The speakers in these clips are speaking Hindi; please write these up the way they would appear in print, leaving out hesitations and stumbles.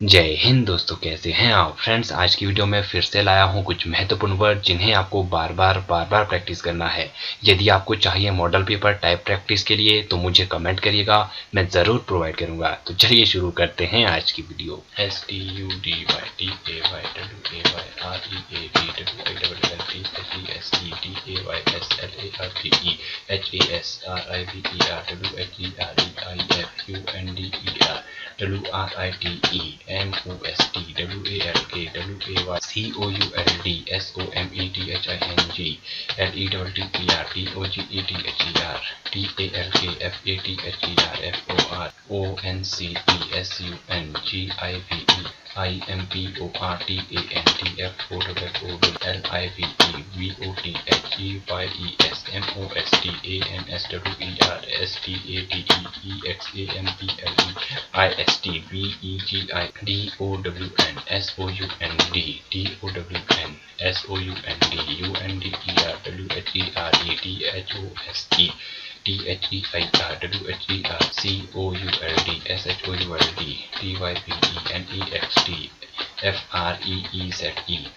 जय हिंद दोस्तों, कैसे हैं आप फ्रेंड्स। आज की वीडियो में फिर से लाया हूं कुछ महत्वपूर्ण वर्ड जिन्हें आपको बार बार प्रैक्टिस करना है। यदि आपको चाहिए मॉडल पेपर टाइप प्रैक्टिस के लिए तो मुझे कमेंट करिएगा, मैं ज़रूर प्रोवाइड करूंगा। तो चलिए शुरू करते हैं आज की वीडियो।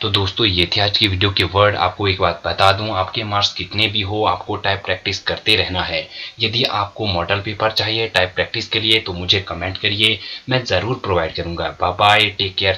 तो दोस्तों ये थे आज की वीडियो के वर्ड। आपको एक बात बता दूं, आपके मार्क्स कितने भी हो आपको टाइप प्रैक्टिस करते रहना है। यदि आपको मॉडल पेपर चाहिए टाइप प्रैक्टिस के लिए तो मुझे कमेंट करिए, मैं ज़रूर प्रोवाइड करूंगा। Bye bye, take care.